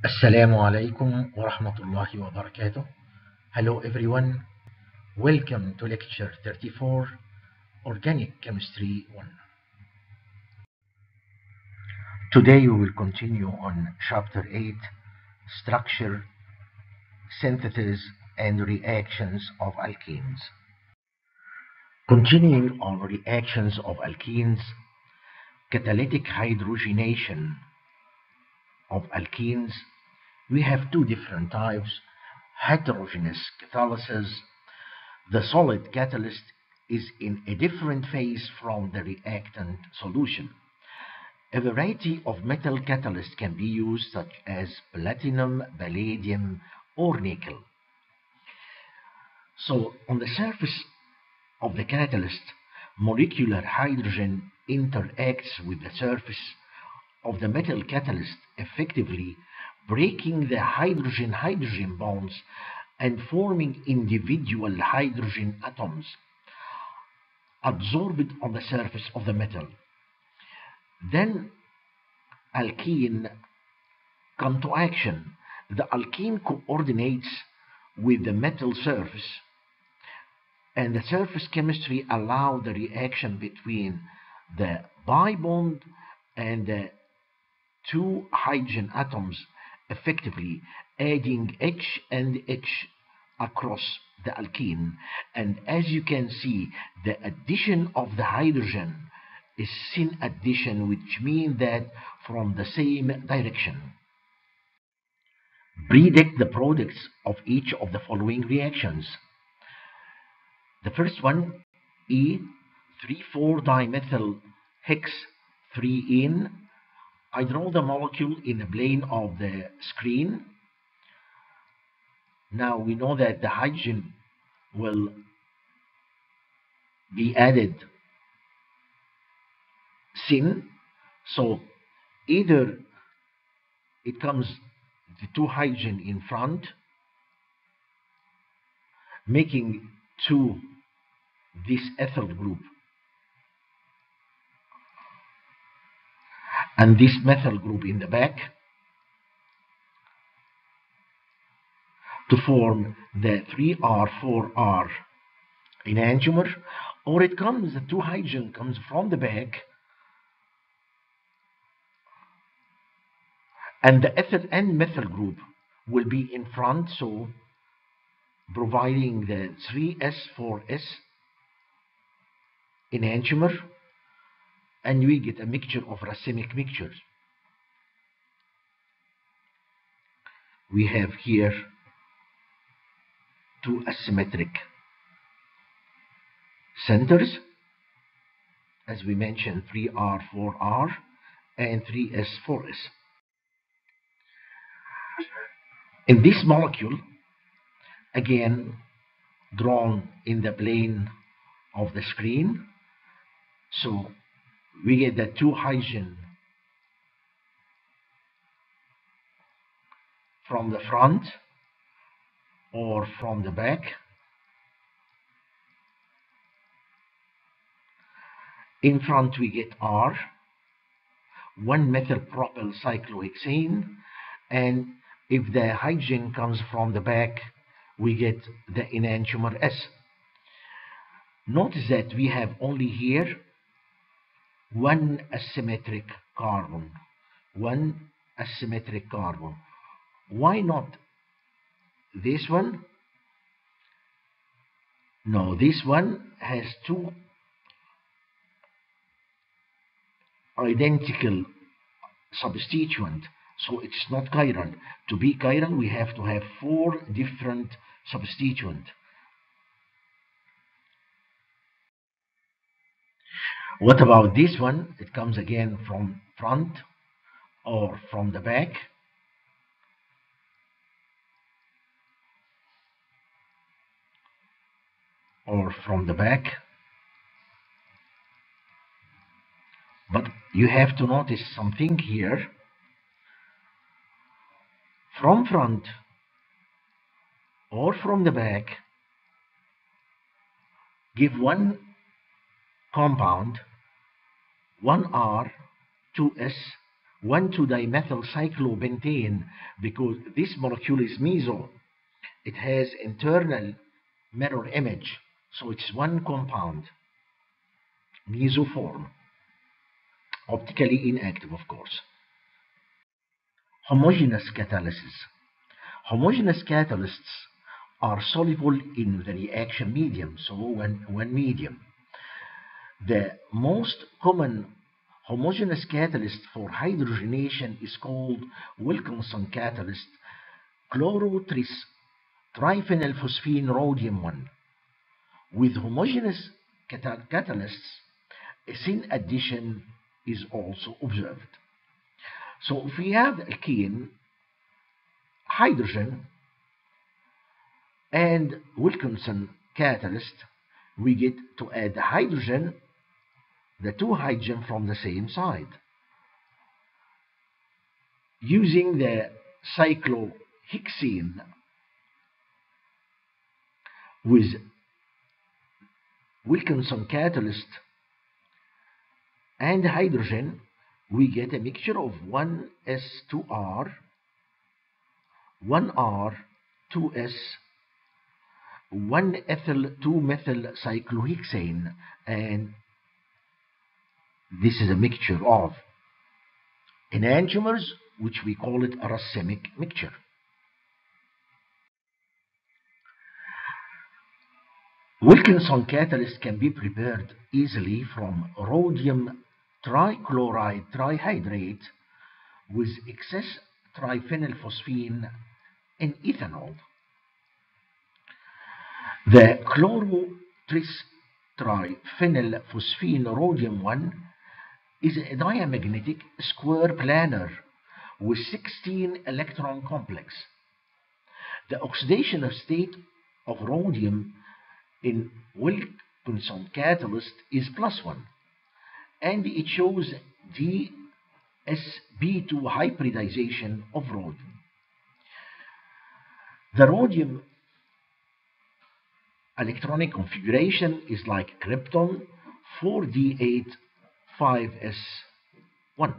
Assalamu alaikum wa rahmatullahi wa barakatuh. Hello everyone. Welcome to lecture 34, Organic Chemistry 1. Today we will continue on chapter 8, Structure, Synthesis and Reactions of Alkenes. Continuing on reactions of alkenes, catalytic hydrogenation of alkenes, we have two different types: heterogeneous catalysis. The solid catalyst is in a different phase from the reactant solution. A variety of metal catalysts can be used, such as platinum, palladium, or nickel. So, on the surface of the catalyst, molecular hydrogen interacts with the surface of the metal catalyst, effectively breaking the hydrogen-hydrogen bonds and forming individual hydrogen atoms absorbed on the surface of the metal. Then alkene come to action. The alkene coordinates with the metal surface, and the surface chemistry allows the reaction between the pi bond and the two hydrogen atoms, effectively adding H and H across the alkene. And as you can see, the addition of the hydrogen is syn addition, which means that from the same direction. Predict the products of each of the following reactions. The first one, E,3,4-dimethyl hex 3-ene. I draw the molecule in the plane of the screen. Now we know that the hydrogen will be added syn, so either it comes the two hydrogen in front, making to this ethyl group, and this methyl group in the back, to form the 3R4R enantiomer, or it comes, the two hydrogen comes from the back, and the ethyl and methyl group will be in front, so providing the 3S4S enantiomer, and we get a mixture of racemic mixtures. We have here two asymmetric centers, as we mentioned, 3R4R and 3S4S. In this molecule, again drawn in the plane of the screen, so we get the two hydrogen from the front or from the back. In front we get R, 1-methyl-propyl cyclohexane, and if the hydrogen comes from the back, we get the enantiomer S. Notice that we have only here one asymmetric carbon. Why not this one? No, this one has two identical substituent, so it's not chiral. To be chiral, we have to have 4 different substituent. What about this one? It comes again from front or from the back. Or from the back. But you have to notice something here. From front or from the back, give one compound, 1R, 2S, 1,2-dimethyl cyclopentane, because this molecule is meso. It has internal mirror image, so it's one compound, mesoform, optically inactive, of course. Homogeneous catalysis. Homogeneous catalysts are soluble in the reaction medium, so one medium. The most common homogeneous catalyst for hydrogenation is called Wilkinson catalyst, Chlorotris, triphenylphosphine, rhodium 1. With homogeneous catalysts, a syn addition is also observed. So if we have alkene, hydrogen, and Wilkinson catalyst, we get to add the hydrogen, the two hydrogen from the same side, using the cyclohexene with Wilkinson catalyst and hydrogen. We get a mixture of 1s2r, 1r, 2s, 1-ethyl 2-methyl cyclohexane, and this is a mixture of enantiomers, which we call it a racemic mixture. Wilkinson catalyst can be prepared easily from rhodium trichloride trihydrate with excess triphenylphosphine in ethanol. The Chlorotris triphenylphosphine rhodium 1 is a diamagnetic square planar with 16 electron complex. The oxidation state of rhodium in Wilkinson catalyst is +1, and it shows dsb2 hybridization of rhodium. The rhodium electronic configuration is like krypton 4d8 5s1.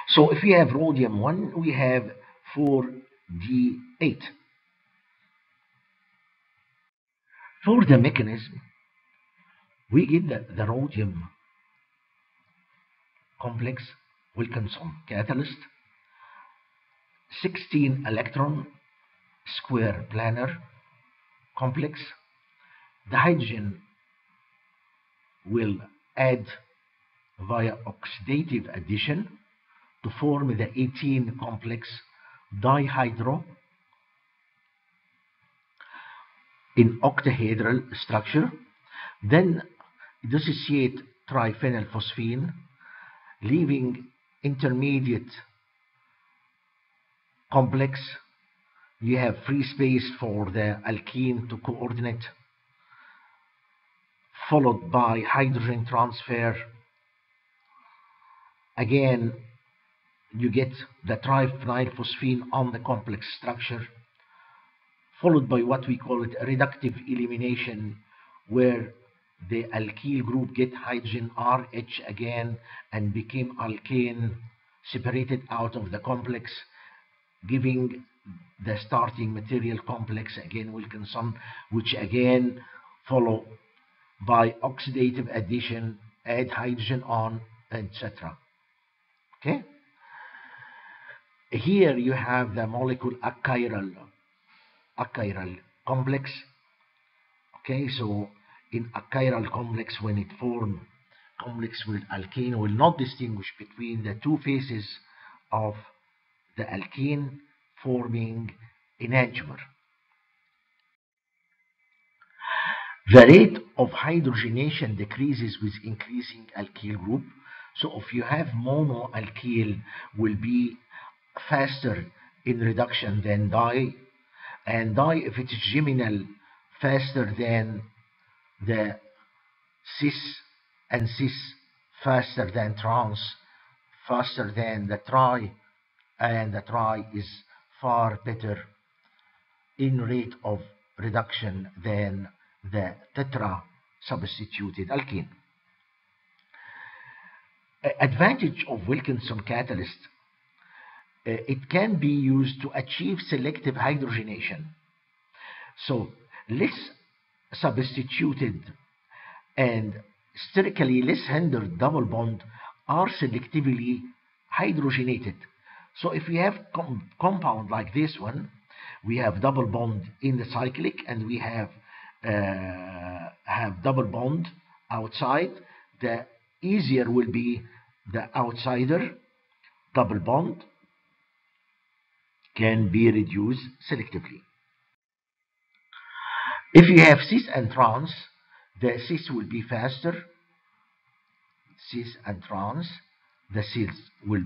So if we have rhodium 1, we have 4d8. For the mechanism, we get the rhodium complex Wilkinson catalyst, 16 electron square planar complex. The hydrogen will add via oxidative addition to form the 18 complex dihydro in octahedral structure, then dissociate triphenylphosphine, leaving intermediate complex. You have free space for the alkene to coordinate, followed by hydrogen transfer. Again, you get the triphenylphosphine on the complex structure, followed by what we call it reductive elimination, where the alkyl group get hydrogen RH again and became alkane, separated out of the complex, giving the starting material complex, again Wilkinson, which again follow by oxidative addition, add hydrogen on, etc. Okay? Here you have the molecule achiral complex. Okay, so in achiral complex, when it forms complex with alkene, will not distinguish between the two faces of the alkene, forming enantiomer. The rate of hydrogenation decreases with increasing alkyl group. So if you have monoalkyl, will be faster in reduction than di, and di, if it is geminal, faster than the cis, and cis faster than trans, faster than the tri, and the tri is far better in rate of reduction than the tetra substituted alkene. Advantage of Wilkinson catalyst, it can be used to achieve selective hydrogenation. So less substituted and sterically less hindered double bond are selectively hydrogenated. So if we have compound like this one, we have double bond in the cyclic, and we have double bond outside. The easier will be the outsider double bond can be reduced selectively. If you have cis and trans, the cis will be faster. Cis and trans, the cis will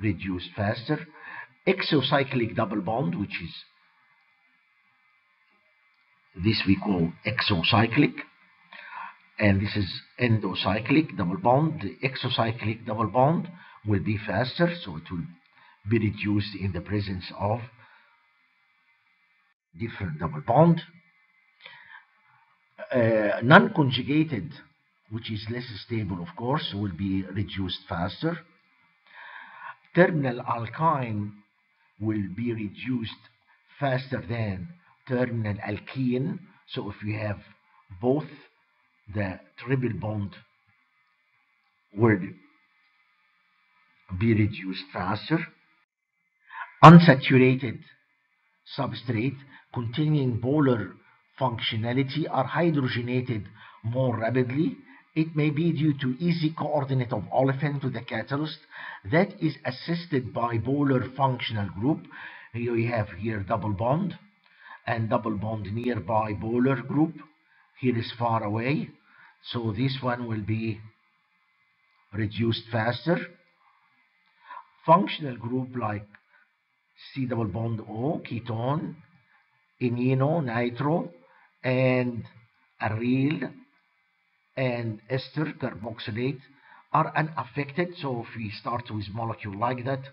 reduce faster. Exocyclic double bond, which is this we call exocyclic, and this is endocyclic double bond. The exocyclic double bond will be faster, so it will be reduced in the presence of different double bond. Non-conjugated, which is less stable, of course, will be reduced faster. Terminal alkyne will be reduced faster than terminal alkene. So if you have both, the triple bond will be reduced faster. Unsaturated substrate containing polar functionality are hydrogenated more rapidly. It may be due to easy coordinate of olefin to the catalyst that is assisted by polar functional group. You have here double bond and double bond nearby polar group. Here is far away, so this one will be reduced faster. Functional group like C double bond O, ketone, imino, nitro, and aryl and ester, carboxylate, are unaffected. So if we start with molecule like that, it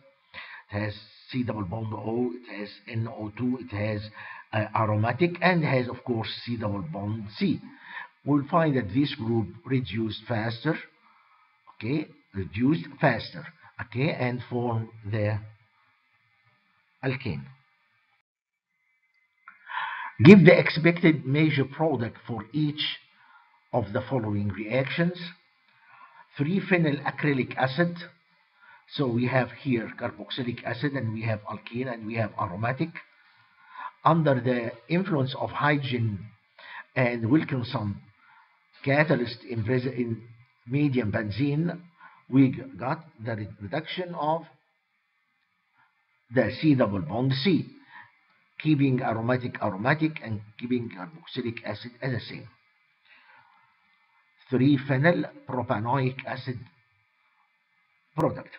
has C double bond O, it has NO2, it has aromatic, and has of course C double bond C. We'll find that this group reduced faster, okay, okay, and form the alkane. Give the expected major product for each of the following reactions. 3-phenyl acrylic acid. So we have here carboxylic acid, and we have alkene, and we have aromatic. Under the influence of hydrogen and Wilkinson catalyst in medium benzene, we got the reduction of the C double bond C, keeping aromatic and keeping carboxylic acid as the same. 3-phenyl propanoic acid product.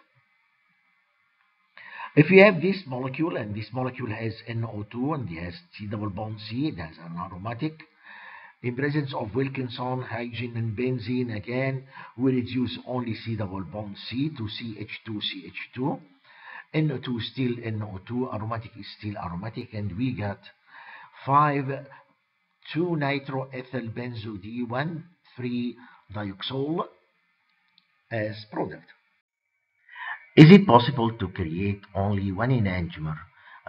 If you have this molecule, and this molecule has NO2 and it has C double bond C, it has an aromatic. In presence of Wilkinson, hydrogen, and benzene, again, we reduce only C double bond C to CH2, NO2 is still NO2, aromatic is still aromatic, and we got 5,2-nitroethyl benzodiazepine 3-dioxole as product. Is it possible to create only one enantiomer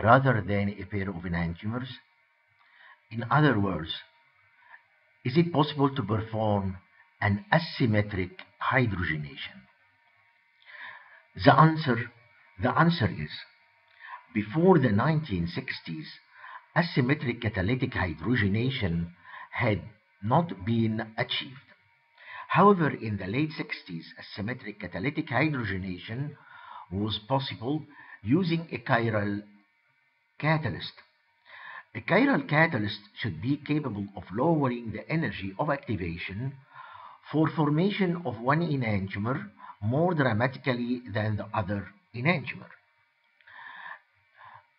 rather than a pair of enantiomers? In other words, is it possible to perform an asymmetric hydrogenation? The answer is, before the 1960s, asymmetric catalytic hydrogenation had not been achieved. However, in the late 60s, asymmetric catalytic hydrogenation was possible using a chiral catalyst. A chiral catalyst should be capable of lowering the energy of activation for formation of one enantiomer more dramatically than the other enantiomer.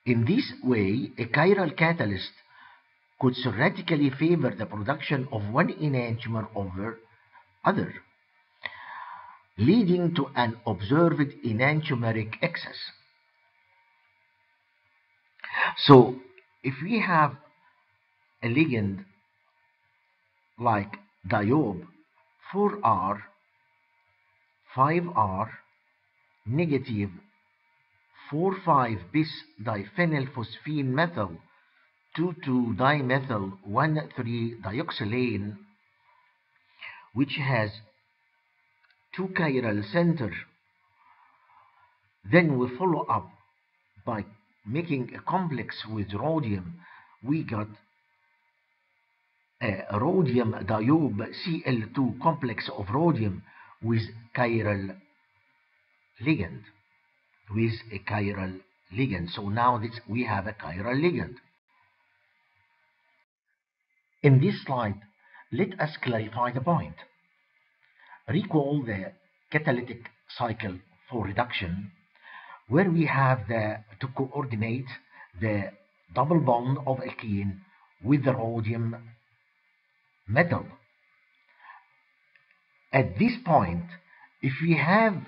In this way, a chiral catalyst could theoretically favor the production of one enantiomer over other, leading to an observed enantiomeric excess. So, if we have a ligand like diob 4R 5R negative 4,5-bis diphenylphosphine methyl 2,2-dimethyl 1,3-dioxylane, which has 2 chiral center. Then we follow up by making a complex with rhodium. We got a rhodium diobe Cl2 complex of rhodium with chiral ligand. So now we have a chiral ligand. In this slide, let us clarify the point. Recall the catalytic cycle for reduction, where we have to coordinate the double bond of alkene with the rhodium metal. At this point, if we have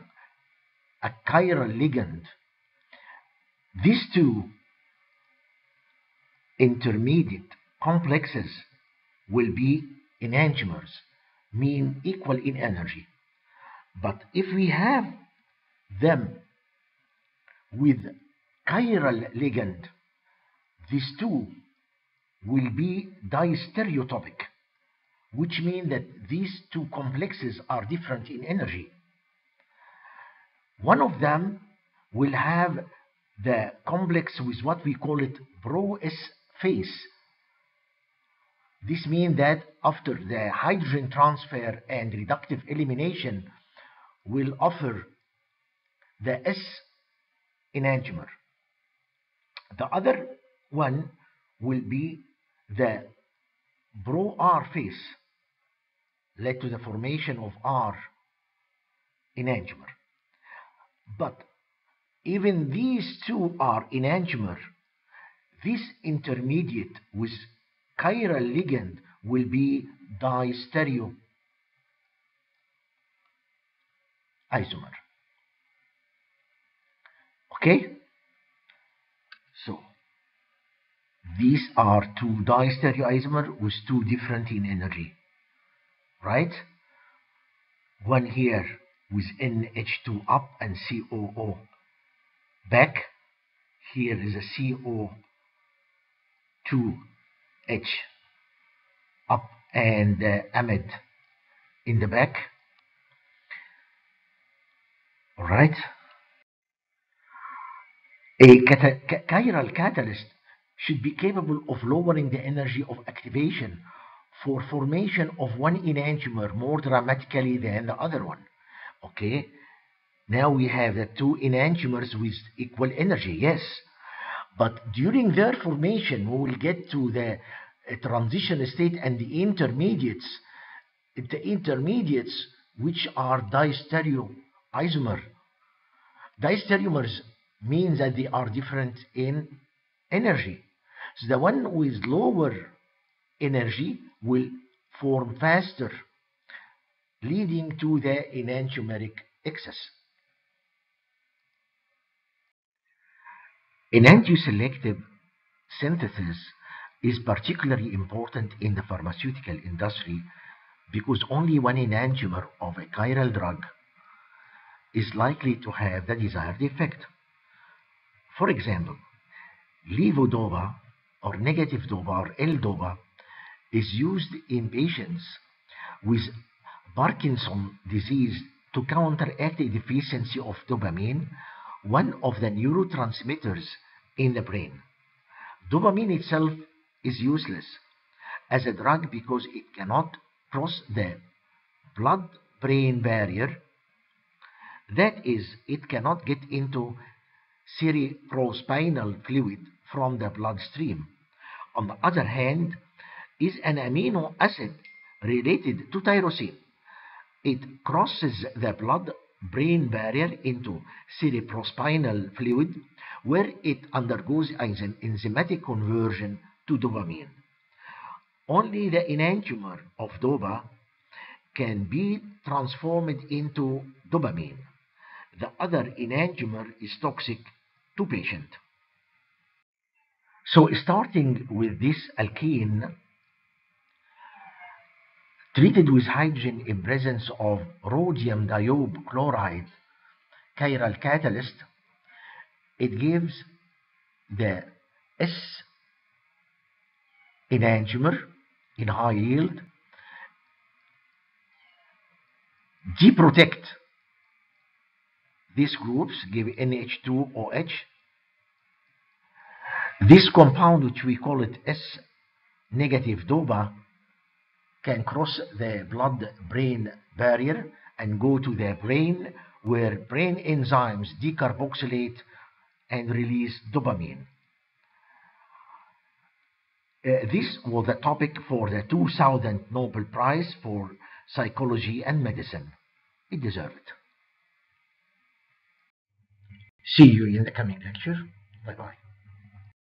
a chiral ligand, these two intermediate complexes will be enantiomers, mean equal in energy. But if we have them with chiral ligand, these two will be distereotopic, which means that these two complexes are different in energy. One of them will have the complex with what we call it pro-S phase. This means that after the hydrogen transfer and reductive elimination will offer the S enantiomer. The other one will be the pro-R phase, led to the formation of R enantiomer. But even these two are enantiomer, this intermediate with chiral ligand will be distereoisomer. Okay? So these are two distereoisomer with two different in energy, right? One here with NH2 up and COO back. Here is a CO2H up and amide in the back. All right. A chiral catalyst should be capable of lowering the energy of activation for formation of one enantiomer more dramatically than the other one. Okay, now we have the two enantiomers with equal energy, yes, but during their formation we will get to the transition state and the intermediates which are distereoisomer. Distereomers means that they are different in energy. So the one with lower energy will form faster, leading to the enantiomeric excess. Enantioselective synthesis is particularly important in the pharmaceutical industry because only one enantiomer of a chiral drug is likely to have the desired effect. For example, levodopa or negative dopa or L-dopa is used in patients with Parkinson's disease to counteract the deficiency of dopamine, one of the neurotransmitters in the brain. Dopamine itself is useless as a drug because it cannot cross the blood-brain barrier. That is, it cannot get into cerebrospinal fluid from the bloodstream. On the other hand, is an amino acid related to tyrosine. It crosses the blood-brain barrier into cerebrospinal fluid, where it undergoes enzymatic conversion to dopamine. Only the enantiomer of dopa can be transformed into dopamine. The other enantiomer is toxic to patient. So starting with this alkene, treated with hydrogen in presence of rhodium diochloride chiral catalyst, it gives the S enantiomer in high yield, deprotect these groups, give NH2OH. This compound, which we call it S negative DOPA, can cross the blood-brain barrier and go to the brain, where brain enzymes decarboxylate and release dopamine. This was the topic for the 2000 Nobel Prize for Psychology and Medicine. It deserved it. See you in the coming lecture. Bye-bye.